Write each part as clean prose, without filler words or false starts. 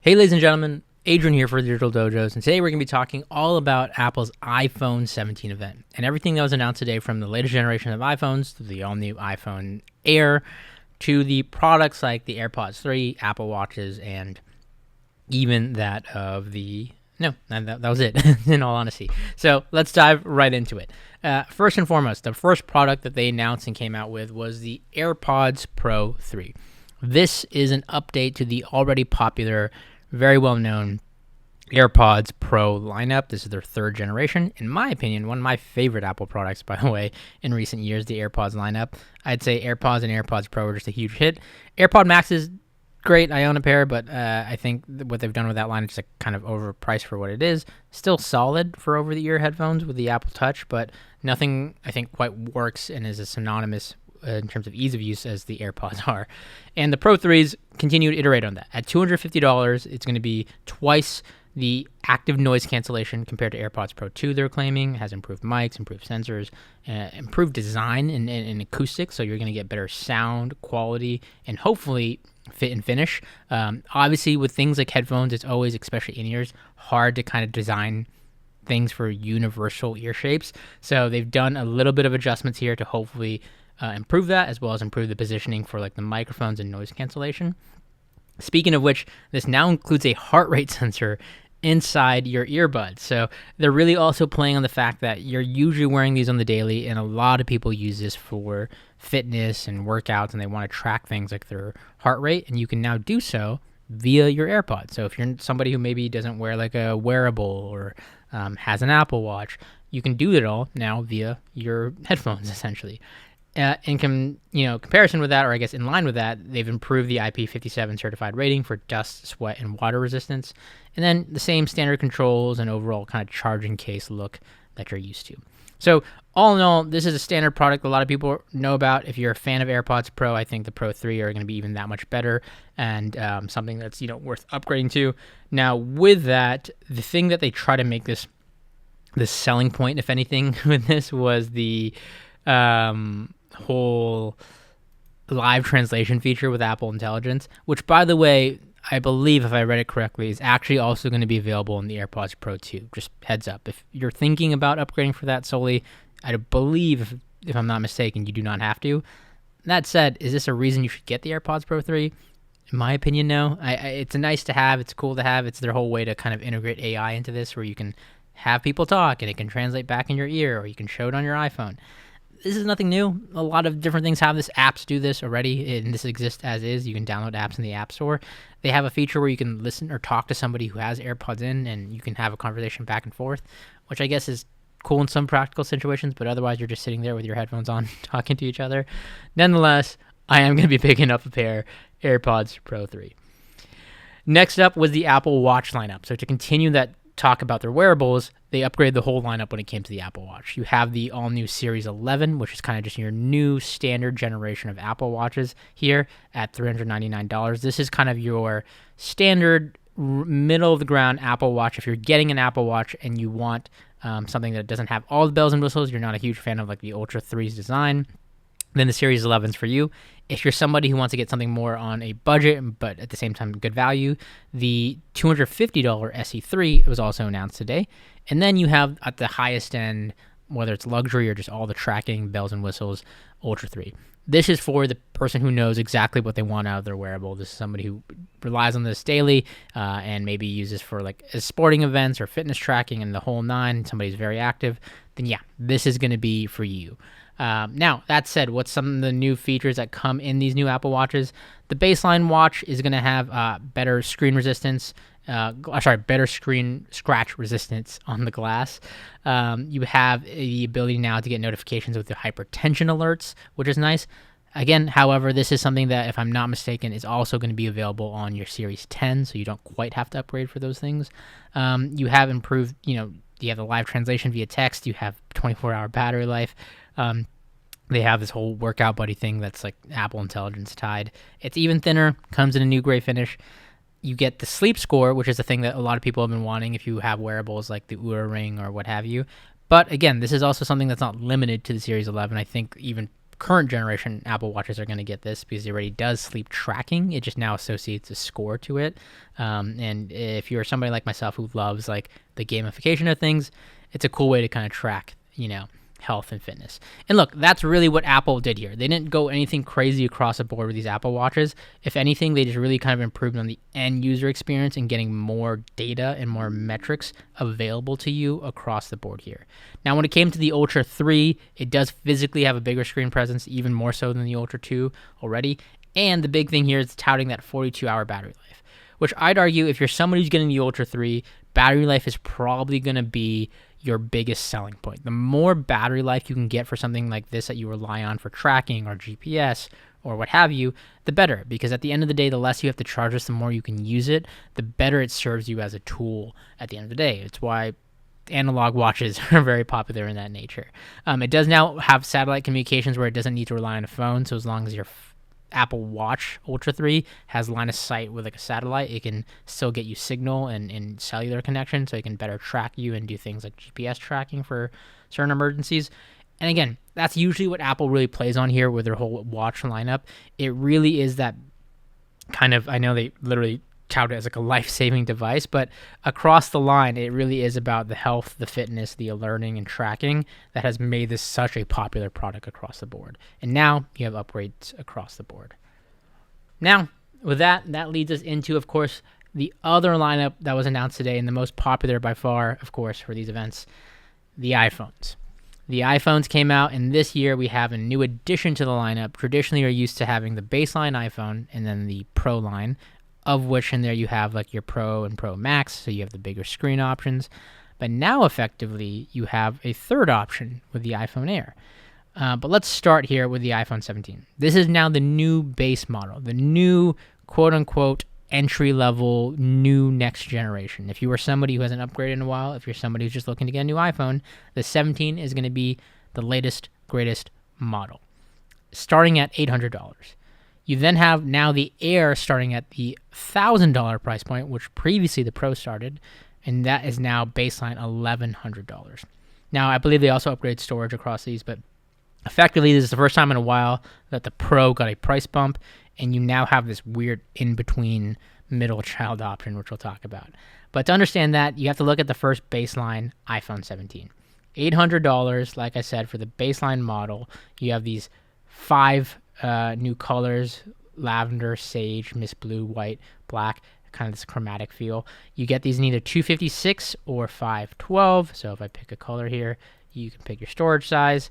Hey ladies and gentlemen, Adrian here for the Digital Dojos, and today we're going to be talking all about Apple's iPhone 17 event and everything that was announced today, from the latest generation of iPhones to the all-new iPhone Air to the products like the AirPods 3, Apple Watches, and even that of the... No, that was it, in all honesty. So let's dive right into it. First and foremost, the first product that they announced and came out with was the AirPods Pro 3. This is an update to the already popular, very well-known AirPods Pro lineup. This is their third generation. In my opinion, one of my favorite Apple products, by the way, in recent years, the AirPods lineup. I'd say AirPods and AirPods Pro are just a huge hit. AirPod Max is great. I own a pair, but I think what they've done with that line is just kind of overpriced for what it is. Still solid for over-the-ear headphones with the Apple Touch, but nothing, I think, quite works and is as synonymous in terms of ease of use as the AirPods are. And the Pro 3s continue to iterate on that. At $250, it's going to be twice the active noise cancellation compared to AirPods Pro 2, they're claiming. It has improved mics, improved sensors, improved design and acoustics, so you're going to get better sound quality and hopefully fit and finish. Obviously, with things like headphones, it's always, especially in-ears, hard to kind of design things for universal ear shapes. So they've done a little bit of adjustments here to hopefully improve that, as well as improve the positioning for like the microphones and noise cancellation. Speaking of which, this now includes a heart rate sensor inside your earbuds. So they're really also playing on the fact that you're usually wearing these on the daily, and a lot of people use this for fitness and workouts, and they want to track things like their heart rate, and you can now do so via your AirPods. So if you're somebody who maybe doesn't wear like a wearable or has an Apple Watch, you can do it all now via your headphones, essentially. In comparison with that, or I guess in line with that, they've improved the IP57 certified rating for dust, sweat, and water resistance, and then the same standard controls and overall kind of charging case look that you're used to. So all in all, this is a standard product a lot of people know about. If you're a fan of AirPods Pro, I think the Pro 3 are going to be even that much better, and something that's worth upgrading to. Now, with that, the thing that they try to make this selling point, if anything, with this was the whole live translation feature with Apple Intelligence, which, by the way, I believe, if I read it correctly, is actually also going to be available in the AirPods Pro 2. Just heads up. If you're thinking about upgrading for that solely, I believe, if I'm not mistaken, you do not have to. That said, is this a reason you should get the AirPods Pro 3? In my opinion, no. It's a nice to have. It's cool to have. It's their whole way to kind of integrate AI into this, where you can have people talk and it can translate back in your ear, or you can show it on your iPhone. This is nothing new. A lot of different things have this. Apps do this already, and this exists as is. You can download apps in the App Store. They have a feature where you can listen or talk to somebody who has AirPods in, and you can have a conversation back and forth, which I guess is cool in some practical situations, but otherwise you're just sitting there with your headphones on talking to each other. Nonetheless, I am going to be picking up a pair AirPods Pro 3. Next up was the Apple Watch lineup. So to continue that talk about their wearables, they upgraded the whole lineup when it came to the Apple Watch. You have the all-new Series 11, which is kind of just your new standard generation of Apple Watches here at $399. This is kind of your standard middle-of-the-ground Apple Watch. If you're getting an Apple Watch and you want something that doesn't have all the bells and whistles, you're not a huge fan of like the Ultra 3's design, then the Series 11 is for you. If you're somebody who wants to get something more on a budget, but at the same time good value, the $250 SE3 was also announced today. And then you have at the highest end, whether it's luxury or just all the tracking, bells and whistles, Ultra 3. This is for the person who knows exactly what they want out of their wearable. This is somebody who relies on this daily and maybe uses for like sporting events or fitness tracking and the whole nine. Somebody's very active. Then yeah, this is going to be for you. Now, that said, what's some of the new features that come in these new Apple Watches? The baseline watch is going to have better screen resistance, better screen scratch resistance on the glass. You have the ability now to get notifications with the hypertension alerts, which is nice. Again, however, this is something that, if I'm not mistaken, is also going to be available on your Series 10, so you don't quite have to upgrade for those things. You have improved, you have the live translation via text. You have 24-hour battery life. They have this whole workout buddy thing that's like Apple Intelligence tied. It's even thinner, comes in a new gray finish. You get the sleep score, which is the thing that a lot of people have been wanting if you have wearables like the Oura Ring or what have you. But again, this is also something that's not limited to the Series 11. I think even current generation Apple Watches are going to get this because it already does sleep tracking. It just now associates a score to it. And if you're somebody like myself who loves like the gamification of things, it's a cool way to kind of track, health and fitness. And look, that's really what Apple did here. They didn't go anything crazy across the board with these Apple Watches. If anything, they just really kind of improved on the end user experience and getting more data and more metrics available to you across the board here. Now, when it came to the Ultra 3, it does physically have a bigger screen presence, even more so than the Ultra 2 already. And the big thing here is touting that 42-hour battery life, which I'd argue if you're somebody who's getting the Ultra 3, battery life is probably going to be your biggest selling point. The more battery life you can get for something like this that you rely on for tracking or GPS or what have you, the better. Because at the end of the day, the less you have to charge this, the more you can use it, the better it serves you as a tool at the end of the day. It's why analog watches are very popular in that nature. It does now have satellite communications where it doesn't need to rely on a phone. So as long as your Apple Watch Ultra 3 has line of sight with like a satellite, it can still get you signal and cellular connection, so it can better track you and do things like GPS tracking for certain emergencies. And again, that's usually what Apple really plays on here with their whole watch lineup. It really is that kind of, I know they literally tout it as like a life-saving device, but across the line, it really is about the health, the fitness, the alerting, and tracking that has made this such a popular product across the board. And now you have upgrades across the board. Now, with that leads us into, of course, the other lineup that was announced today, and the most popular by far, of course, for these events, the iPhones. The iPhones came out, and this year we have a new addition to the lineup. Traditionally, you're used to having the baseline iPhone and then the Pro line, of which in there you have like your Pro and Pro Max, so you have the bigger screen options. But now effectively you have a third option with the iPhone Air. But let's start here with the iPhone 17. This is now the new base model, the new quote-unquote entry-level new next generation. If you are somebody who hasn't upgraded in a while, if you're somebody who's just looking to get a new iPhone, the 17 is going to be the latest, greatest model, starting at $800. You then have now the Air starting at the $1,000 price point, which previously the Pro started, and that is now baseline $1,100. Now, I believe they also upgrade storage across these, but effectively, this is the first time in a while that the Pro got a price bump, and you now have this weird in-between middle child option, which we'll talk about. But to understand that, you have to look at the first baseline iPhone 17. $800, like I said, for the baseline model. You have these 5 new colors: lavender, sage, mist blue, white, black, kind of this chromatic feel. You get these in either 256 or 512. So if I pick a color here, you can pick your storage size.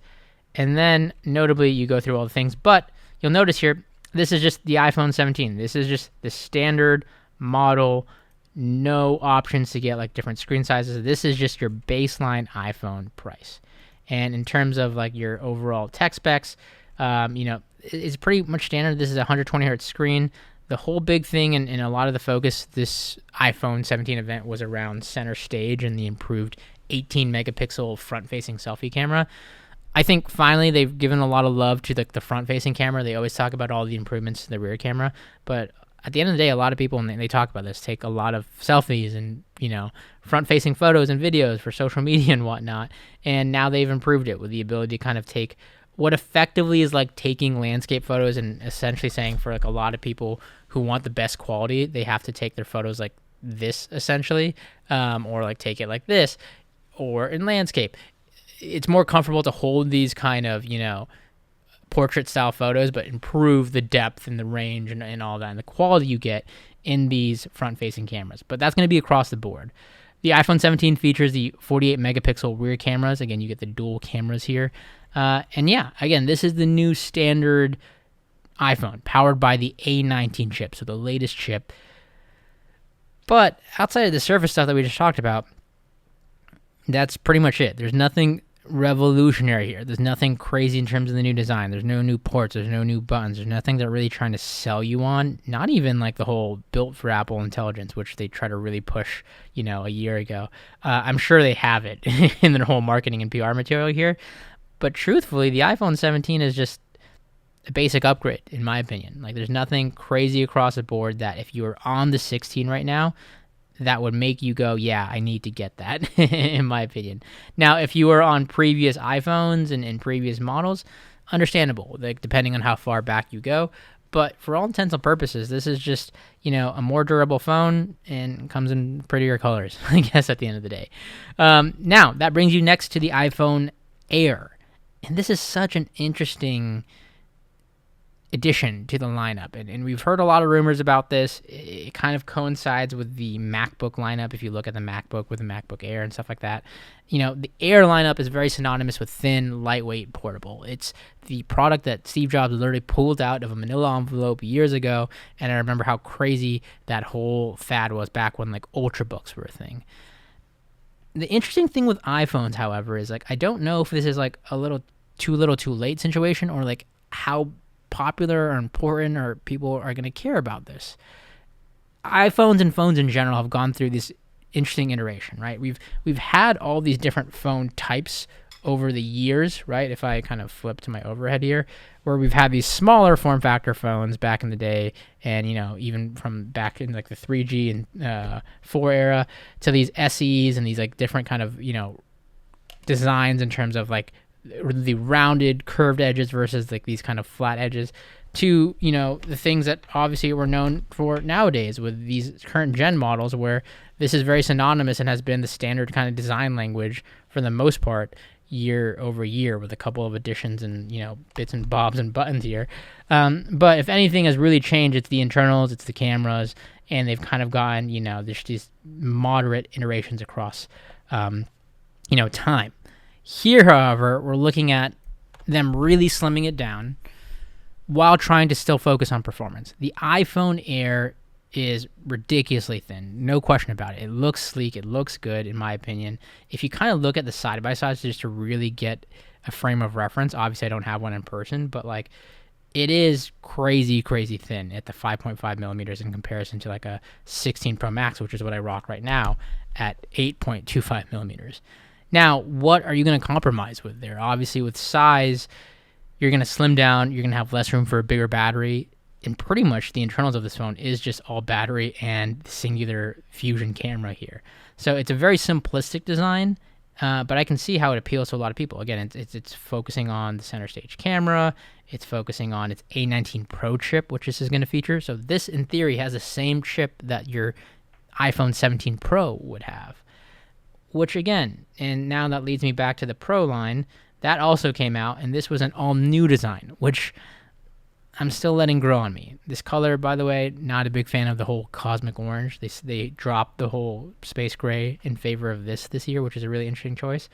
And then notably, you go through all the things, but you'll notice here, this is just the iPhone 17. This is just the standard model, no options to get like different screen sizes. This is just your baseline iPhone price. And in terms of like your overall tech specs, it's pretty much standard. This is a 120 hertz screen. The whole big thing and a lot of the focus this iPhone 17 event was around center stage and the improved 18 megapixel front-facing selfie camera. I think finally they've given a lot of love to the front-facing camera. They always talk about all the improvements to the rear camera, but at the end of the day, a lot of people, and they talk about this, take a lot of selfies and, front-facing photos and videos for social media and whatnot, and now they've improved it with the ability to kind of take what effectively is like taking landscape photos and essentially saying for like a lot of people who want the best quality, they have to take their photos like this essentially, or like take it like this, or in landscape. It's more comfortable to hold these kind of, portrait style photos, but improve the depth and the range and all that and the quality you get in these front facing cameras. But that's going to be across the board. The iPhone 17 features the 48 megapixel rear cameras. Again, you get the dual cameras here. And yeah, again, this is the new standard iPhone powered by the A19 chip, so the latest chip. But outside of the surface stuff that we just talked about, that's pretty much it. There's nothing revolutionary here. There's nothing crazy in terms of the new design. There's no new ports. There's no new buttons. There's nothing they're really trying to sell you on. Not even like the whole built for Apple intelligence, which they try to really push, a year ago. I'm sure they have it in their whole marketing and PR material here. But truthfully, the iPhone 17 is just a basic upgrade, in my opinion. Like, there's nothing crazy across the board that if you were on the 16 right now, that would make you go, yeah, I need to get that, in my opinion. Now, if you were on previous iPhones and previous models, understandable, like depending on how far back you go. But for all intents and purposes, this is just, a more durable phone and comes in prettier colors, I guess, at the end of the day. Now, that brings you next to the iPhone Air. And this is such an interesting addition to the lineup. And we've heard a lot of rumors about this. It kind of coincides with the MacBook lineup if you look at the MacBook with the MacBook Air and stuff like that. The Air lineup is very synonymous with thin, lightweight, portable. It's the product that Steve Jobs literally pulled out of a manila envelope years ago, and I remember how crazy that whole fad was back when like Ultrabooks were a thing. The interesting thing with iPhones, however, is like I don't know if this is like a little too late situation, or like how popular or important or people are going to care about this. iPhones and phones in general have gone through this interesting iteration, right? We've had all these different phone types over the years, right? If I kind of flip to my overhead here, where we've had these smaller form factor phones back in the day, and even from back in like the 3G and 4 era to these SEs and these like different kind of designs in terms of like the rounded curved edges versus like these kind of flat edges, to the things that obviously we're known for nowadays with these current gen models, where this is very synonymous and has been the standard kind of design language for the most part year over year, with a couple of additions and bits and bobs and buttons here. But if anything has really changed, it's the internals, it's the cameras, and they've kind of gotten there's these moderate iterations across time. Here, however, we're looking at them really slimming it down while trying to still focus on performance. The iPhone Air is ridiculously thin, no question about it. It looks sleek, it looks good, in my opinion. If you kind of look at the side-by-sides just to really get a frame of reference, obviously I don't have one in person, but like it is crazy thin at the 5.5 millimeters in comparison to like a 16 Pro Max, which is what I rock right now, at 8.25 millimeters. Now, what are you going to compromise with there? Obviously, with size, you're going to slim down. You're going to have less room for a bigger battery. And pretty much the internals of this phone is just all battery and singular fusion camera here. So it's a very simplistic design, but I can see how it appeals to a lot of people. Again, it's focusing on the center stage camera. It's focusing on its A19 Pro chip, which this is going to feature. So this, in theory, has the same chip that your iPhone 17 Pro would have. Which again, and now that leads me back to the Pro line, that also came out, and this was an all-new design, which I'm still letting grow on me. This color, by the way, not a big fan of the whole cosmic orange. They dropped the whole space gray in favor of this year, which is a really interesting choice.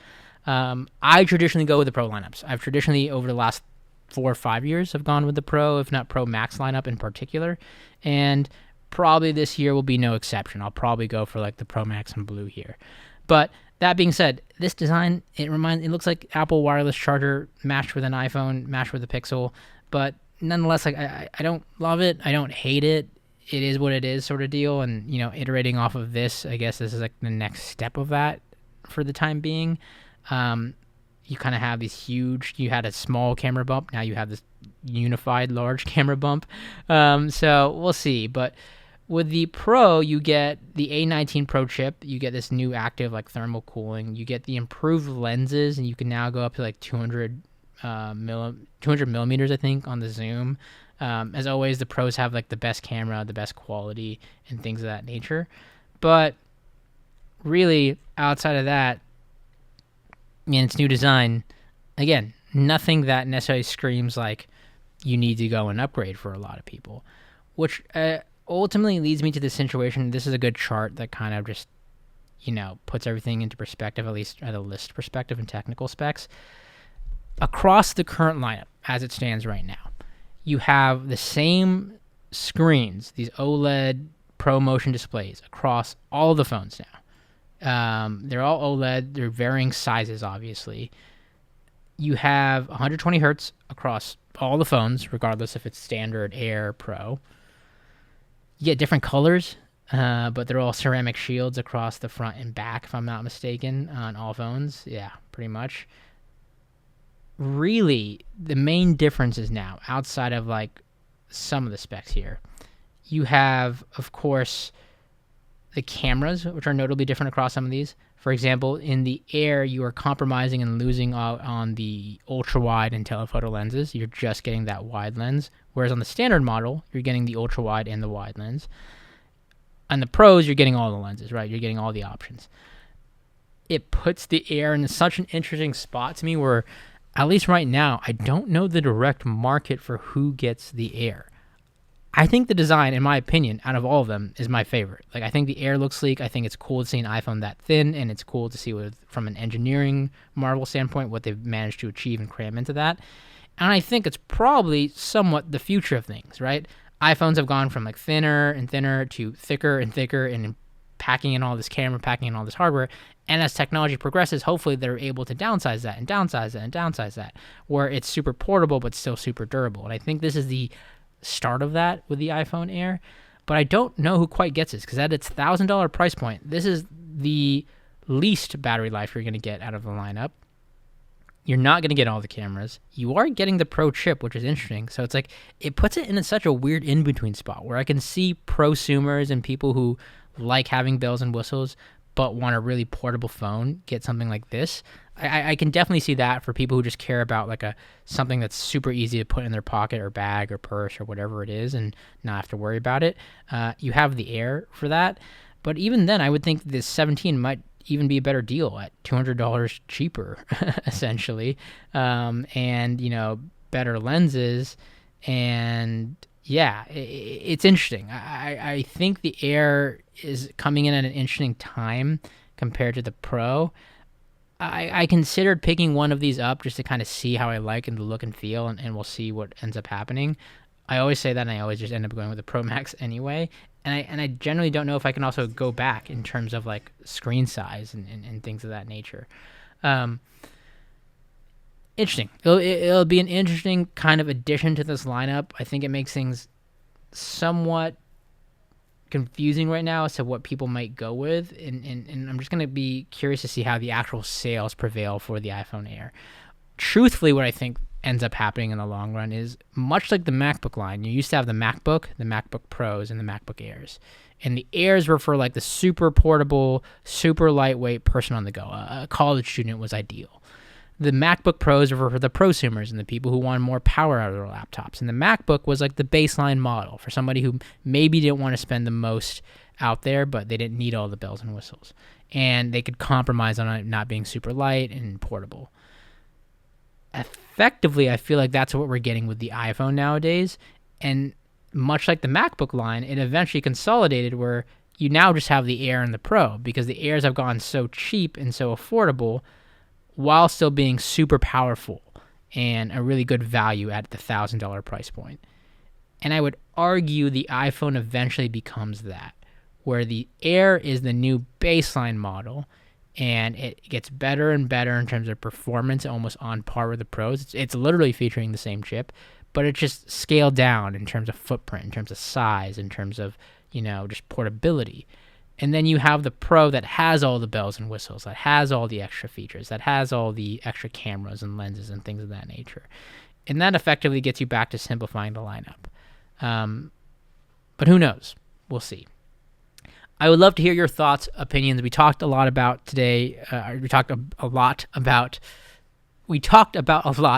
I traditionally go with the Pro lineups. I've traditionally, over the last 4 or 5 years, have gone with the Pro, if not Pro Max lineup in particular, and probably this year will be no exception. I'll probably go for like the Pro Max in blue here. But that being said, this design, it looks like Apple wireless charger matched with an iPhone, matched with a Pixel. But nonetheless, like I don't love it. I don't hate it. It is what it is, sort of deal. And iterating off of this, I guess this is like the next step of that for the time being. You kind of have these huge. You had a small camera bump. Now you have this unified large camera bump. So we'll see, but. With the Pro, you get the A19 Pro chip. You get this new active like thermal cooling. You get the improved lenses, and you can now go up to like 200 millimeters, I think, on the zoom. As always, the Pros have like the best camera, the best quality, and things of that nature. But really, outside of that, and its new design, again, nothing that necessarily screams like you need to go and upgrade for a lot of people, which ultimately leads me to this situation. This is a good chart that kind of just, puts everything into perspective, at least at a list perspective and technical specs. Across the current lineup, as it stands right now, you have the same screens, these OLED Pro Motion displays across all the phones now. They're all OLED. They're varying sizes, obviously. You have 120 hertz across all the phones, regardless if it's standard, Air, Pro. You get different colors, but they're all ceramic shields across the front and back, if I'm not mistaken, on all phones. Yeah, pretty much. Really, the main difference is now, outside of like some of the specs here, you have, of course, the cameras, which are notably different across some of these. For example, in the Air, you are compromising and losing out on the ultra wide and telephoto lenses. You're just getting that wide lens. Whereas on the standard model, you're getting the ultra wide and the wide lens. On the Pros, you're getting all the lenses, right? You're getting all the options. It puts the Air in such an interesting spot to me where, at least right now, I don't know the direct market for who gets the Air. I think the design, in my opinion, out of all of them, is my favorite. Like, I think the Air looks sleek. I think it's cool to see an iPhone that thin, and it's cool to see from an engineering marvel standpoint what they've managed to achieve and cram into that. And I think it's probably somewhat the future of things, right? iPhones have gone from like thinner and thinner to thicker and thicker, and packing in all this camera, packing in all this hardware. And as technology progresses, hopefully they're able to downsize that and downsize that and downsize that, where it's super portable but still super durable. And I think this is the start of that with the iPhone Air, but I don't know who quite gets this, because at its $1,000 price point, this is the least battery life you're going to get out of the lineup. You're not going to get all the cameras. You are getting the Pro chip, which is interesting. So it's like, it puts it in such a weird in-between spot where I can see prosumers and people who like having bells and whistles but want a really portable phone get something like this. I can definitely see that for people who just care about like something that's super easy to put in their pocket or bag or purse or whatever it is and not have to worry about it. You have the Air for that. But even then, I would think this 17 might even be a better deal at $200 cheaper, essentially. And, better lenses. And yeah, it's interesting. I think the Air is coming in at an interesting time compared to the Pro. I considered picking one of these up just to kind of see how I like and the look and feel, and we'll see what ends up happening. I always say that, and I always just end up going with the Pro Max anyway. And I generally don't know if I can also go back in terms of like screen size and things of that nature. Interesting. It'll be an interesting kind of addition to this lineup. I think it makes things somewhat confusing right now as to what people might go with, and I'm just going to be curious to see how the actual sales prevail for the iPhone Air. Truthfully, what I think ends up happening in the long run is much like the MacBook line. You used to have the MacBook Pros, and the MacBook Airs. And the Airs were for like the super portable, super lightweight person on the go. A college student was ideal. The MacBook Pros were for the prosumers and the people who wanted more power out of their laptops. And the MacBook was like the baseline model for somebody who maybe didn't want to spend the most out there, but they didn't need all the bells and whistles. And they could compromise on it not being super light and portable. Effectively, I feel like that's what we're getting with the iPhone nowadays. And much like the MacBook line, it eventually consolidated where you now just have the Air and the Pro, because the Airs have gone so cheap and so affordable while still being super powerful and a really good value at the $1,000 price point. And I would argue the iPhone eventually becomes that, where the Air is the new baseline model, and it gets better and better in terms of performance, almost on par with the Pros. It's literally featuring the same chip, but it's just scaled down in terms of footprint, in terms of size, in terms of, just portability. And then you have the Pro that has all the bells and whistles, that has all the extra features, that has all the extra cameras and lenses and things of that nature. And that effectively gets you back to simplifying the lineup. But who knows? We'll see. I would love to hear your thoughts, opinions. We talked a lot about today. We talked a lot about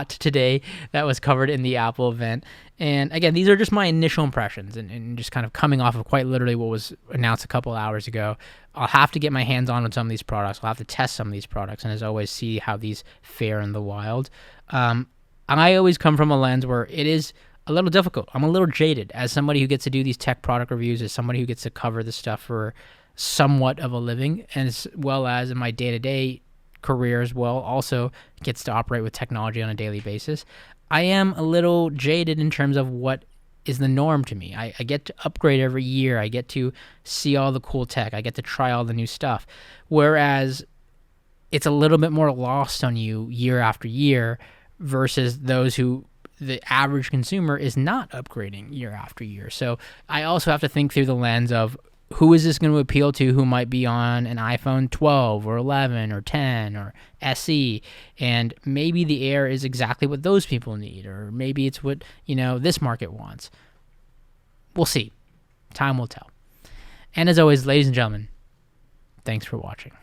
today that was covered in the Apple event. And again, these are just my initial impressions and just kind of coming off of quite literally what was announced a couple hours ago. I'll have to get my hands on with some of these products. I'll have to test some of these products, and as always, see how these fare in the wild. I always come from a lens where it is a little difficult. I'm a little jaded as somebody who gets to do these tech product reviews, as somebody who gets to cover this stuff for somewhat of a living, and as well as in my day-to-day career as well, also gets to operate with technology on a daily basis. I am a little jaded in terms of what is the norm to me. I get to upgrade every year. I get to see all the cool tech. I get to try all the new stuff. Whereas it's a little bit more lost on you year after year versus those who the average consumer is not upgrading year after year. So I also have to think through the lens of who is this going to appeal to who might be on an iPhone 12 or 11 or 10 or SE, and maybe the Air is exactly what those people need, or maybe it's what, this market wants. We'll see. Time will tell. And as always, ladies and gentlemen, thanks for watching.